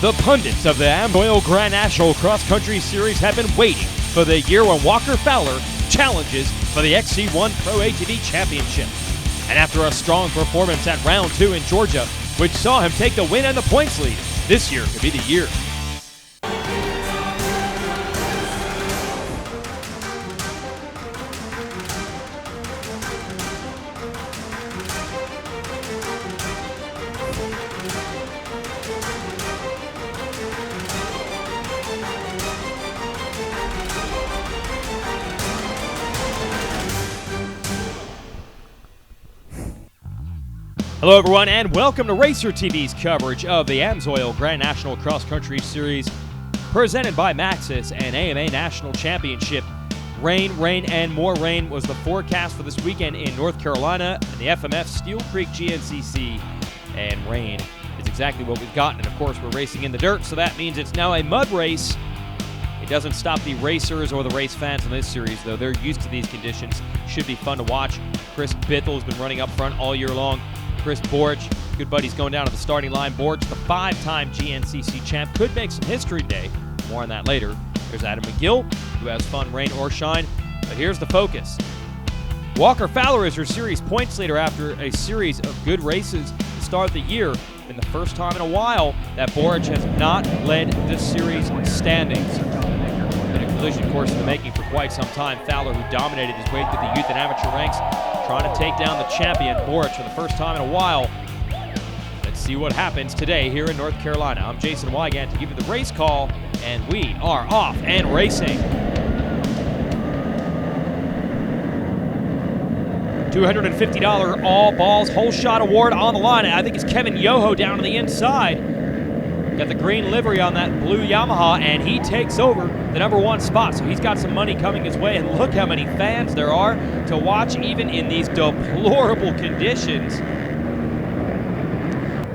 The pundits of the AMSOIL Grand National Cross Country Series have been waiting for the year when Walker Fowler challenges for the XC1 Pro ATV Championship. And after a strong performance at round 2 in Georgia, which saw him take the win and the points lead, this year could be the year. Hello everyone and welcome to Racer TV's coverage of the AMSOIL Grand National Cross Country Series presented by Maxxis and AMA National Championship. Rain, and more rain was the forecast for this weekend in North Carolina and the FMF Steele Creek GNCC, and rain is exactly what we've gotten. And of course we're racing in the dirt, so that means it's now a mud race. It doesn't stop the racers or the race fans in this series, though. They're used to these conditions. Should be fun to watch. Chris Borich has been running up front all year long. Chris Borich, good buddies going down to the starting line. Borich, the 5-time GNCC champ, could make some history today. More on that later. There's Adam McGill, who has fun, rain or shine. But here's the focus. Walker Fowler is your series points leader after a series of good races to start the year. And the first time in a while that Borich has not led this series standings. Been a collision course in the making for quite some time. Fowler, who dominated his way through the youth and amateur ranks, trying to take down the champion, Borich, for the first time in a while. Let's see what happens today here in North Carolina. I'm Jason Wygant to give you the race call, and we are off and racing. $250 all balls whole shot award on the line. I think it's Kevin Yoho down to the inside. Got the green livery on that blue Yamaha, and he takes over the #1 spot. So he's got some money coming his way, and look how many fans there are to watch even in these deplorable conditions.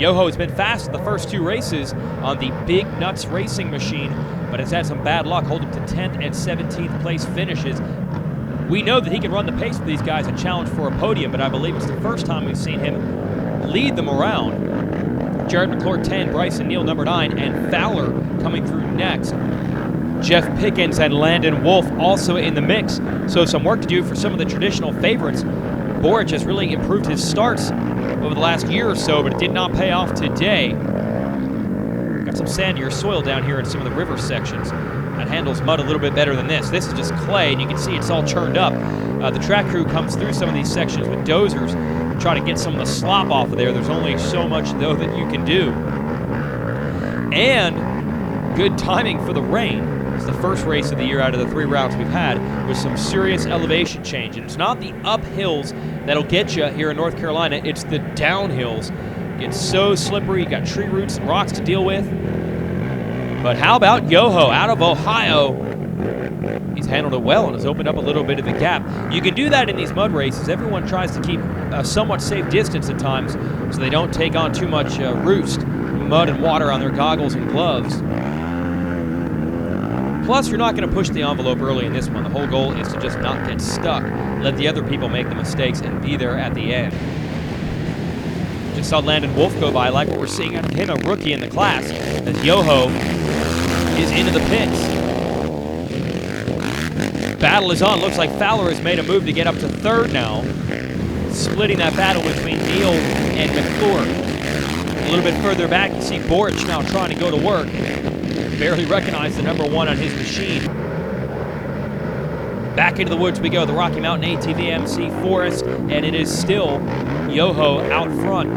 Yoho has been fast the first 2 races on the Big Nuts racing machine, but has had some bad luck, holding to 10th and 17th place finishes. We know that he can run the pace for these guys and challenge for a podium, but I believe it's the first time we've seen him lead them around. Jared McClure 10, Bryson Neal number 9, and Fowler coming through next. Jeff Pickens and Landon Wolf also in the mix, so some work to do for some of the traditional favorites. Borich has really improved his starts over the last year or so, but it did not pay off today. Got some sandier soil down here in some of the river sections. That handles mud a little bit better than this. This is just clay, and you can see it's all churned up. The track crew comes through some of these sections with dozers to try to get some of the slop off of there. There's only so much, though, that you can do. And good timing for the rain. It's the first race of the year out of the 3 rounds we've had with some serious elevation change. And it's not the uphills that'll get you here in North Carolina, it's the downhills. It's so slippery, you got tree roots and rocks to deal with. But how about Yoho out of Ohio? He's handled it well and has opened up a little bit of the gap. You can do that in these mud races. Everyone tries to keep a somewhat safe distance at times so they don't take on too much roost, mud and water on their goggles and gloves. Plus, you're not going to push the envelope early in this one. The whole goal is to just not get stuck. Let the other people make the mistakes and be there at the end. Just saw Landon Wolf go by. I like what we're seeing out of him, a rookie in the class, as Yoho is into the pits. Battle is on. Looks like Fowler has made a move to get up to 3rd now. Splitting that battle between Neal and McClure. A little bit further back, you see Borich now trying to go to work. Barely recognized the #1 on his machine. Back into the woods we go, the Rocky Mountain ATV MC Forest, and it is still Yoho out front.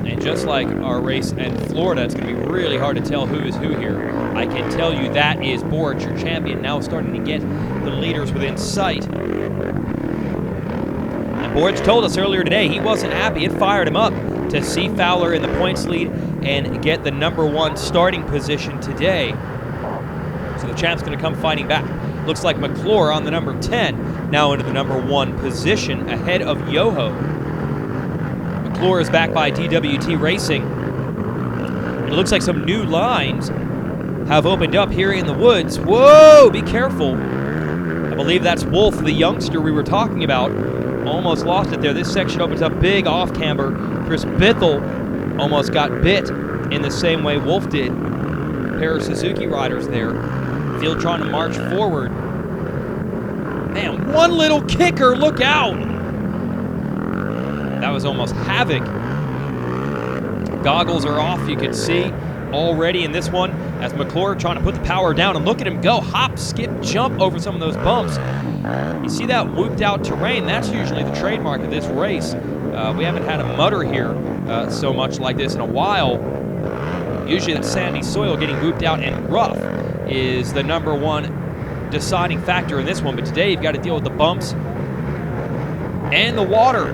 And just like our race in Florida, it's going to be really hard to tell who is who here. I can tell you that is Borich, your champion, now starting to get the leaders within sight. And Borich told us earlier today he wasn't happy. It fired him up to see Fowler in the points lead and get the #1 starting position today. So the champ's going to come fighting back. Looks like McClure on the number 10, now into the #1 position ahead of Yoho. McClure is backed by DWT Racing. It looks like some new lines have opened up here in the woods. Whoa, be careful. I believe that's Wolf, the youngster we were talking about. Almost lost it there. This section opens up big off camber. Chris Borich almost got bit in the same way Wolf did. A pair of Suzuki riders there. Field trying to march forward. Man, one little kicker, look out! That was almost havoc. Goggles are off, you can see already in this one as McClure trying to put the power down, and look at him go, hop, skip, jump over some of those bumps. You see that whooped out terrain, that's usually the trademark of this race. We haven't had a mutter here so much like this in a while. Usually that sandy soil getting whooped out and rough is the number one deciding factor in this one, but today you've got to deal with the bumps and the water.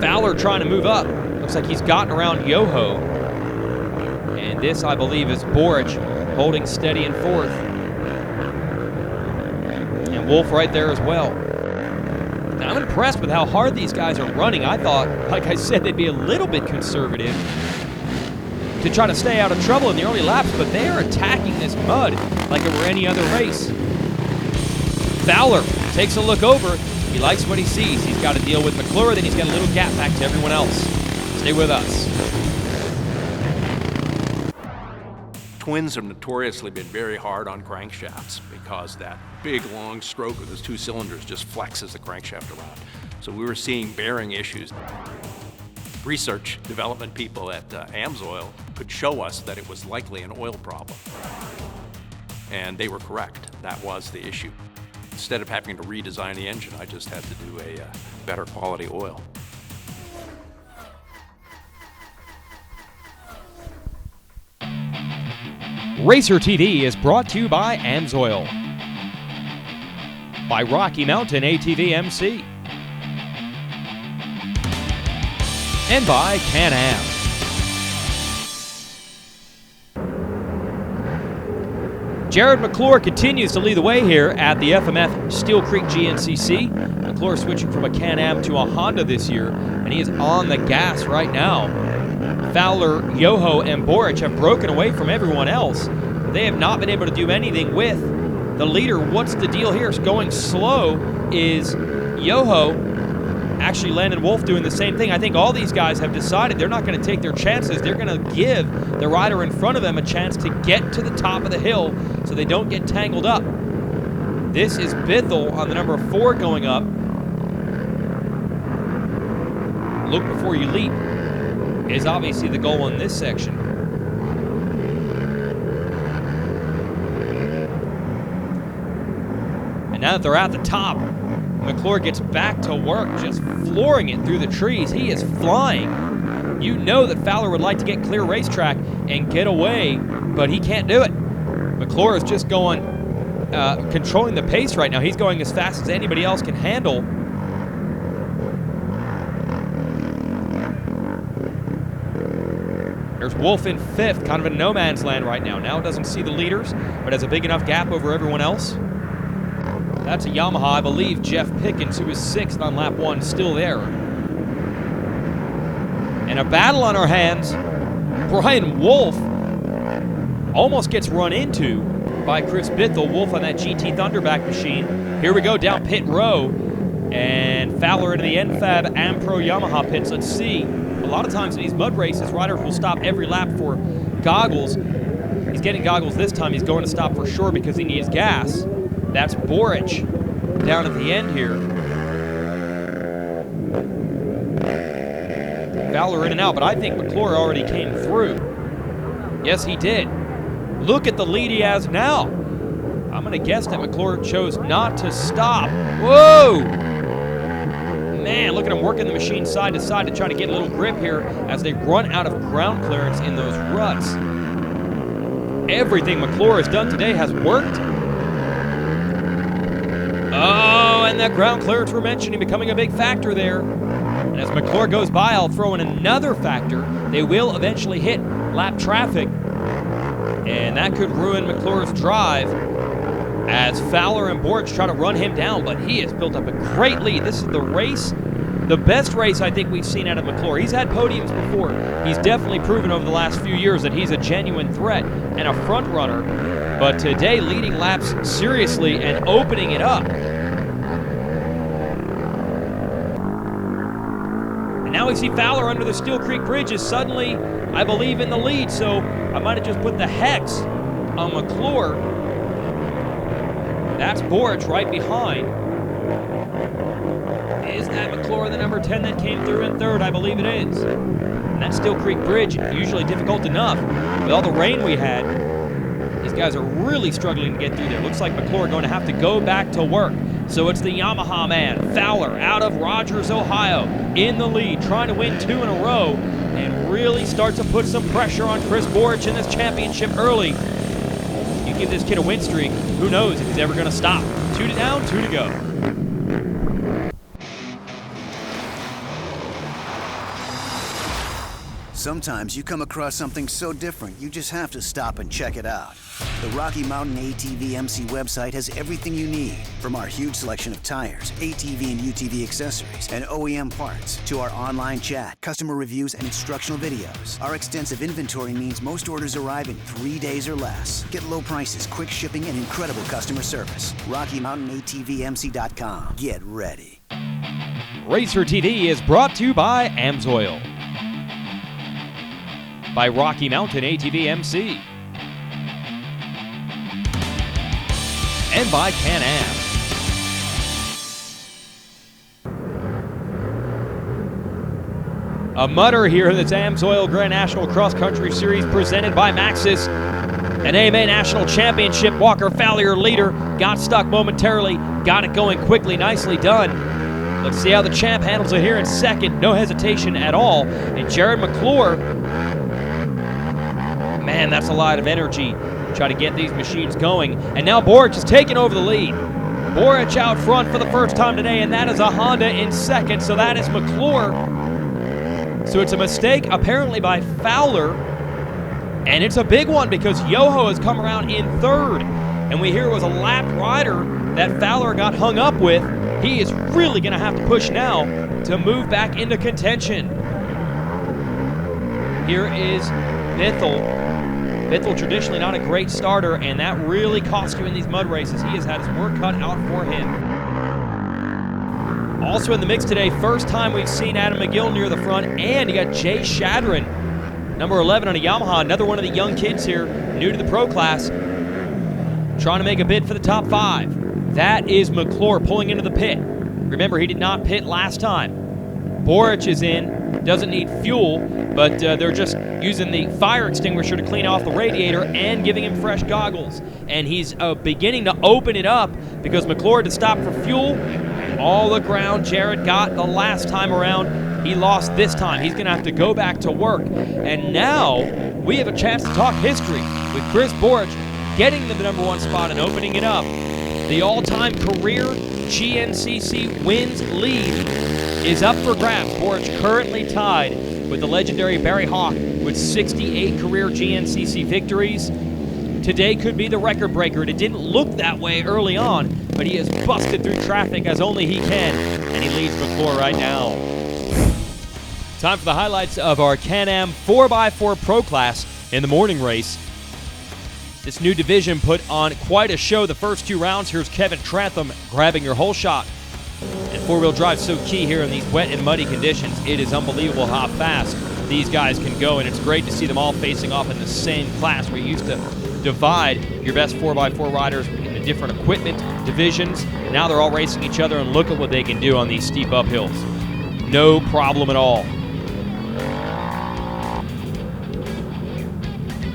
Fowler trying to move up. Looks like he's gotten around Yoho. And this, I believe, is Borich holding steady in fourth. And Wolf right there as well. Now, I'm impressed with how hard these guys are running. I thought, like I said, they'd be a little bit conservative to try to stay out of trouble in the early laps, but they are attacking this mud like it were any other race. Fowler takes a look over. He likes what he sees. He's got to deal with McClure, then he's got a little gap back to everyone else. Stay with us. Twins have notoriously been very hard on crankshafts because that big long stroke of those two cylinders just flexes the crankshaft around. So we were seeing bearing issues. Research development people at AMSOIL could show us that it was likely an oil problem. And they were correct. That was the issue. Instead of having to redesign the engine, I just had to do a better quality oil. Racer TV is brought to you by AMSOIL, by Rocky Mountain ATV MC, and by Can-Am. Jared McClure continues to lead the way here at the FMF Steele Creek GNCC. McClure switching from a Can-Am to a Honda this year, and he is on the gas right now. Fowler, Yoho, and Borich have broken away from everyone else. They have not been able to do anything with the leader. What's the deal here? It's going slow is Yoho. Actually, Landon Wolf doing the same thing. I think all these guys have decided they're not going to take their chances. They're going to give the rider in front of them a chance to get to the top of the hill so they don't get tangled up. This is Bithell on the number 4 going up. Look before you leap is obviously the goal in this section. And now that they're at the top, McClure gets back to work, just flooring it through the trees. He is flying. You know that Fowler would like to get clear racetrack and get away, but he can't do it. McClure is just going, controlling the pace right now. He's going as fast as anybody else can handle. There's Wolf in 5th, kind of in no man's land right now. Now it doesn't see the leaders, but has a big enough gap over everyone else. That's a Yamaha, I believe. Jeff Pickens, who is 6th on lap 1, still there. And a battle on our hands. Brian Wolf almost gets run into by Chris Bithell. Wolf on that GT Thunderback machine. Here we go down pit row. And Fowler into the NFAB Ampro Yamaha pits. Let's see. A lot of times in these mud races, riders will stop every lap for goggles. He's getting goggles this time. He's going to stop for sure because he needs gas. That's Borich down at the end here. Fowler in and out, but I think McClure already came through. Yes, he did. Look at the lead he has now. I'm going to guess that McClure chose not to stop. Whoa! Man, look at him working the machine side to side to try to get a little grip here as they run out of ground clearance in those ruts. Everything McClure has done today has worked. Oh, and that ground clearance we're mentioning becoming a big factor there. And as McClure goes by, I'll throw in another factor. They will eventually hit lap traffic, and that could ruin McClure's drive as Fowler and Borich try to run him down, but he has built up a great lead. This is the race, the best race I think we've seen out of McClure. He's had podiums before. He's definitely proven over the last few years that he's a genuine threat and a front runner, but today leading laps seriously and opening it up. And now we see Fowler under the Steele Creek Bridge is suddenly I believe, in the lead, so I might have just put the hex on McClure. That's Borich right behind. Is that McClure, the number 10 that came through in third? I believe it is. And that Steele Creek Bridge, usually difficult enough. With all the rain we had, these guys are really struggling to get through there. Looks like McClure going to have to go back to work. So it's the Yamaha man, Fowler, out of Rogers, Ohio, in the lead, trying to win 2 in a row, and really start to put some pressure on Chris Borich in this championship early. You give this kid a win streak, who knows if he's ever going to stop. 2 down, 2 to go. Sometimes you come across something so different, you just have to stop and check it out. The Rocky Mountain ATV MC website has everything you need, from our huge selection of tires, ATV and UTV accessories, and OEM parts, to our online chat, customer reviews, and instructional videos. Our extensive inventory means most orders arrive in 3 days or less. Get low prices, quick shipping, and incredible customer service. RockyMountainATVMC.com. Get ready. Racer TV is brought to you by AMSOIL, by Rocky Mountain ATV MC, and by Can-Am. A mutter here in this AMSOIL Grand National Cross Country Series presented by Maxxis. An AMA National Championship, Walker Fowler leader, got stuck momentarily, got it going quickly, nicely done. Let's see how the champ handles it here in second, no hesitation at all. And Jared McClure, man, that's a lot of energy to try to get these machines going. And now Borich is taking over the lead. Borich out front for the first time today, and that is a Honda in second, so that is McClure. So it's a mistake apparently by Fowler, and it's a big one because Yoho has come around in third. And we hear it was a lapped rider that Fowler got hung up with. He is really going to have to push now to move back into contention. Here is Bithell. Bithell traditionally not a great starter, and that really cost you in these mud races. He has had his work cut out for him. Also in the mix today, first time we've seen Adam McGill near the front, and you got Jay Shadron, number 11 on a Yamaha, another one of the young kids here, new to the pro class, trying to make a bid for the top 5. That is McClure pulling into the pit. Remember, he did not pit last time. Borich is in, doesn't need fuel, but they're just using the fire extinguisher to clean off the radiator and giving him fresh goggles. And he's beginning to open it up because McClure had to stop for fuel. All the ground Jared got the last time around, he lost this time. He's going to have to go back to work. And now we have a chance to talk history with Chris Borich getting the number 1 spot and opening it up. The all-time career GNCC wins lead is up for grabs. Borich currently tied with the legendary Barry Hawk with 68 career GNCC victories. Today could be the record breaker. It didn't look that way early on, but he has busted through traffic as only he can, and he leads McClure right now. Time for the highlights of our Can-Am 4x4 Pro Class in the morning race. This new division put on quite a show the first 2 rounds. Here's Kevin Trantham grabbing your whole shot. And four-wheel drive so key here in these wet and muddy conditions. It is unbelievable how fast these guys can go, and it's great to see them all facing off in the same class. We used to divide your best 4x4 riders into different equipment divisions. Now they're all racing each other, and look at what they can do on these steep uphills. No problem at all.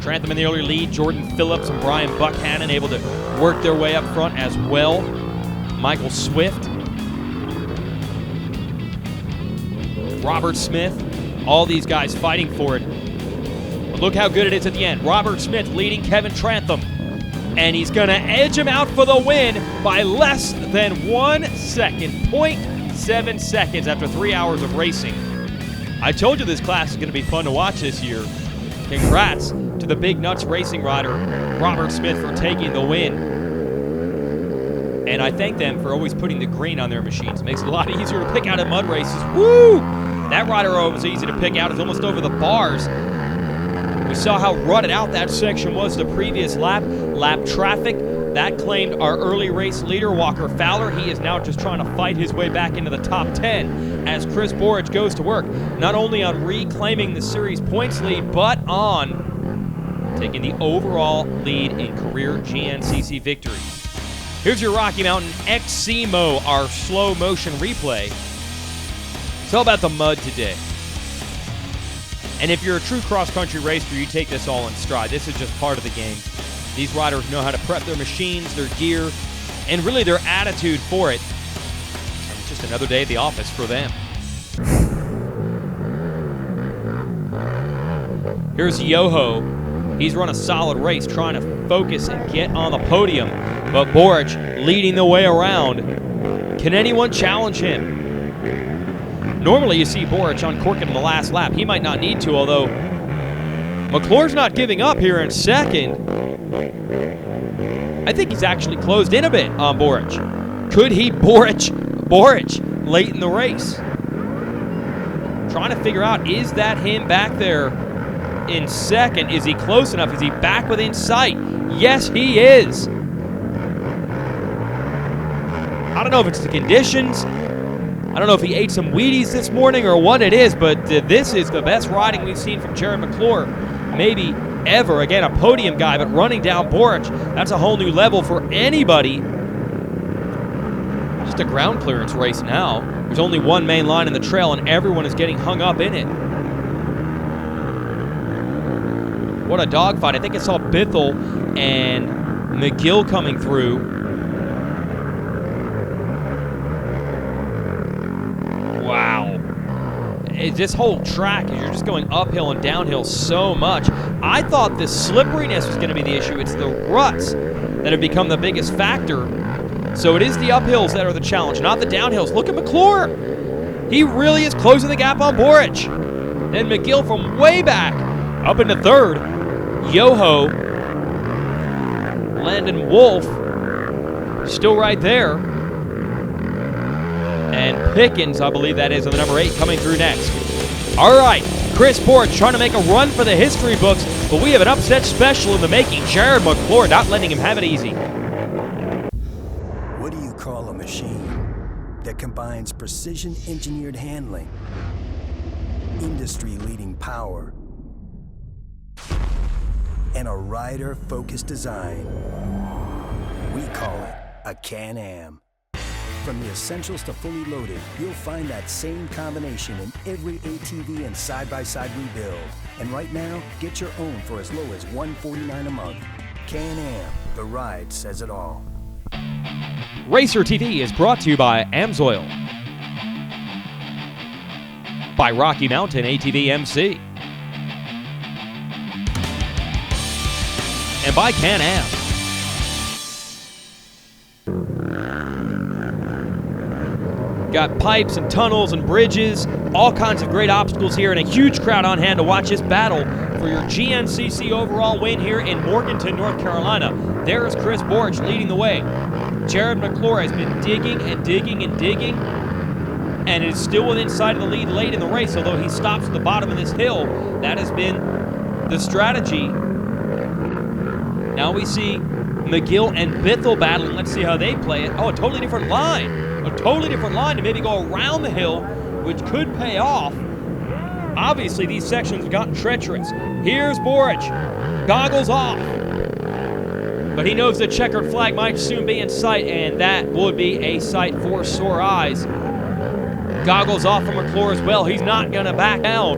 Trantham in the early lead. Jordan Phillips and Brian Buckhannon able to work their way up front as well. Michael Swift, Robert Smith, all these guys fighting for it. But look how good it is at the end. Robert Smith leading Kevin Trantham, and he's going to edge him out for the win by less than 1 second, 0.7 seconds after 3 hours of racing. I told you this class is going to be fun to watch this year. Congrats to the Big Nuts racing rider, Robert Smith, for taking the win. And I thank them for always putting the green on their machines. It makes it a lot easier to pick out at mud races. Woo! That rider was easy to pick out. It's almost over the bars. We saw how rutted out that section was the previous lap. Lap traffic That claimed our early race leader, Walker Fowler. He is now just trying to fight his way back into the top 10 as Chris Borich goes to work, not only on reclaiming the series points lead, but on taking the overall lead in career GNCC victories. Here's your Rocky Mountain XCMO, our slow motion replay. It's all about the mud today. And if you're a true cross-country racer, you take this all in stride. This is just part of the game. These riders know how to prep their machines, their gear, and really their attitude for it. And it's just another day at the office for them. Here's Yoho. He's run a solid race trying to focus and get on the podium. But Borich leading the way around. Can anyone challenge him? Normally you see Borich uncorking in the last lap. He might not need to, although McClure's not giving up here in second. I think he's actually closed in a bit on Borich. Could he Borich late in the race? Trying to figure out, is that him back there in second? Is he close enough? Is he back within sight? Yes, he is. I don't know if it's the conditions. I don't know if he ate some Wheaties this morning or what it is, but this is the best riding we've seen from Jared McClure, maybe ever. Again, a podium guy, but running down Borich, that's a whole new level for anybody. Just a ground clearance race now. There's only one main line in the trail, and everyone is getting hung up in it. What a dogfight. I think I saw Bithell and McGill coming through. Wow. This whole track, you're just going uphill and downhill so much. I thought the slipperiness was going to be the issue. It's the ruts that have become the biggest factor. So it is the uphills that are the challenge, not the downhills. Look at McClure. He really is closing the gap on Borich. Then McGill from way back up into third. Yoho, Landon Wolf, still right there. And Pickens, I believe that is, on the number 8, coming through next. All right, Chris Borich trying to make a run for the history books, but we have an upset special in the making. Jared McClure not letting him have it easy. What do you call a machine that combines precision-engineered handling, industry-leading power, and a rider-focused design? We call it a Can-Am. From the essentials to fully loaded, you'll find that same combination in every ATV and side-by-side rebuild. And right now, get your own for as low as $149 a month. Can-Am, the ride says it all. Racer TV is brought to you by AMSOIL, by Rocky Mountain ATV MC, and by Can-Am. Got pipes and tunnels and bridges, all kinds of great obstacles here, and a huge crowd on hand to watch this battle for your GNCC overall win here in Morganton, North Carolina. There is Chris Borich leading the way. Jared McClure has been digging and digging and digging, and is still within sight of the lead late in the race, although he stops at the bottom of this hill. That has been the strategy. Now we see McGill and Bithell battling. Let's see how they play it. Oh, a totally different line. A totally different line to maybe go around the hill, which could pay off. Obviously, these sections have gotten treacherous. Here's Borich. Goggles off. But he knows the checkered flag might soon be in sight, and that would be a sight for sore eyes. Goggles off from McClure as well. He's not going to back down.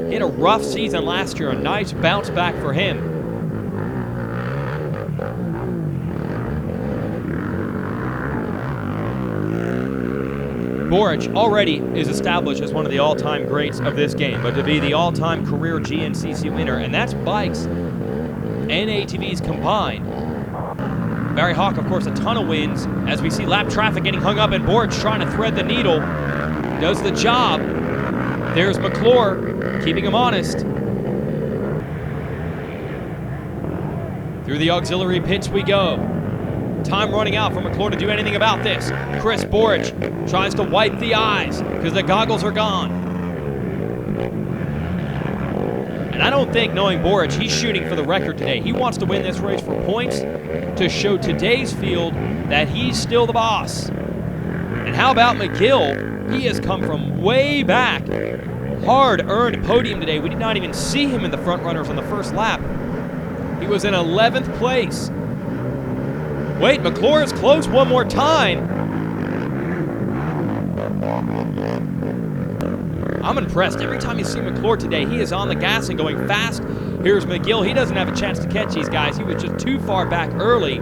He had a rough season last year. A nice bounce back for him. Borich already is established as one of the all-time greats of this game, but to be the all-time career GNCC winner, and that's bikes and ATVs combined. Barry Hawk, of course, a ton of wins, as we see lap traffic getting hung up, and Borich trying to thread the needle. Does the job. There's McClure, keeping him honest. Through the auxiliary pits we go. Time running out for McClure to do anything about this. Chris Borich tries to wipe the eyes because the goggles are gone. And I don't think, knowing Borich, he's shooting for the record today. He wants to win this race for points to show today's field that he's still the boss. And how about McGill? He has come from way back. Hard-earned podium today. We did not even see him in the front runners on the first lap. He was in 11th place. Wait, McClure is close one more time. I'm impressed. Every time you see McClure today, he is on the gas and going fast. Here's McGill. He doesn't have a chance to catch these guys. He was just too far back early.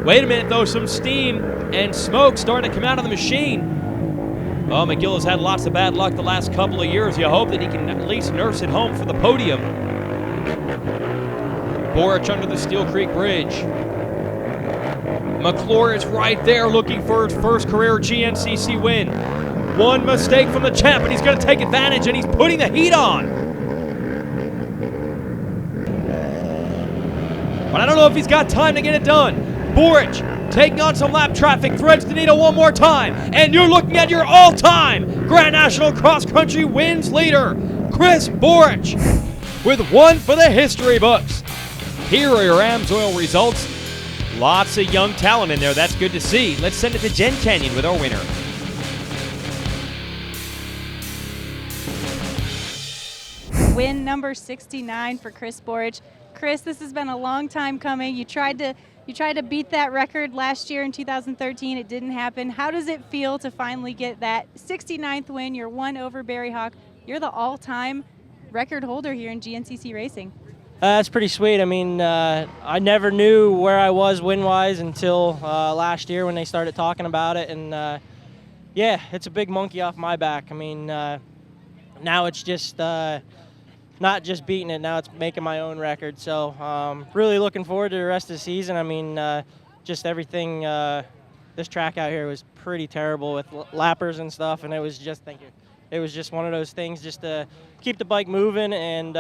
Wait a minute, though. Some steam and smoke starting to come out of the machine. Oh, McGill has had lots of bad luck the last couple of years. You hope that he can at least nurse it home for the podium. Borich under the Steele Creek Bridge. McClure is right there looking for his first career GNCC win. One mistake from the champ, and he's going to take advantage, and he's putting the heat on. But I don't know if he's got time to get it done. Borich taking on some lap traffic, threads the needle one more time, and you're looking at your all-time Grand National Cross Country wins leader, Chris Borich, with one for the history books. Here are your AMSOIL results. Lots of young talent in there. That's good to see. Let's send it to Jen Canyon with our winner. Win number 69 for Chris Borich. Chris, this has been a long time coming. You tried to beat that record last year in 2013. It didn't happen. How does it feel to finally get that 69th win? You're one over Barry Hawk. You're the all-time record holder here in GNCC racing. That's pretty sweet. I mean, I never knew where I was win-wise until last year when they started talking about it. And, yeah, it's a big monkey off my back. I mean, now it's just not just beating it. Now it's making my own record. So really looking forward to the rest of the season. I mean, just everything, this track out here was pretty terrible with lappers and stuff. And it was just, thank you. It was just one of those things just to keep the bike moving and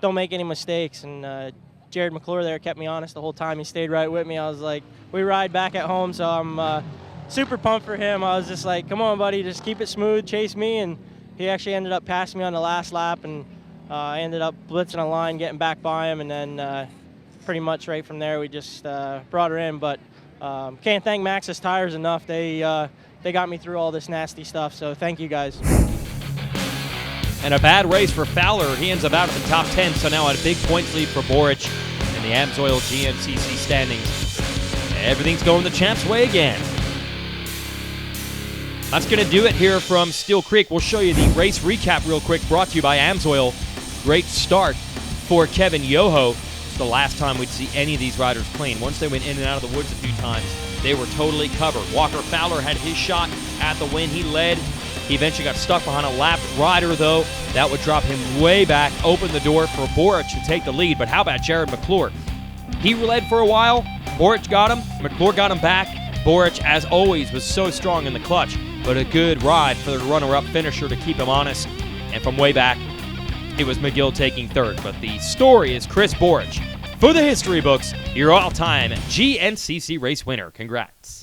don't make any mistakes. And Jared McClure there kept me honest the whole time. He stayed right with me. I was like, we ride back at home, so I'm super pumped for him. I was just like, come on, buddy, just keep it smooth, chase me. And he actually ended up passing me on the last lap, and I ended up blitzing a line, getting back by him, and then pretty much right from there we just brought her in. But can't thank Maxxis Tires enough. They got me through all this nasty stuff, so thank you guys. And a bad race for Fowler. He ends up out of the top 10, so now at a big points lead for Borich in the AMSOIL GNCC standings. Everything's going the champ's way again. That's going to do it here from Steele Creek. We'll show you the race recap real quick, brought to you by AMSOIL. Great start for Kevin Yoho. It's the last time we'd see any of these riders clean. Once they went in and out of the woods a few times, they were totally covered. Walker Fowler had his shot at the win. He led. He eventually got stuck behind a lapped rider, though. That would drop him way back, open the door for Borich to take the lead. But how about Jared McClure? He led for a while. Borich got him. McClure got him back. Borich, as always, was so strong in the clutch. But a good ride for the runner-up finisher to keep him honest. And from way back, it was McGill taking third. But the story is Chris Borich. For the history books, your all-time GNCC race winner. Congrats.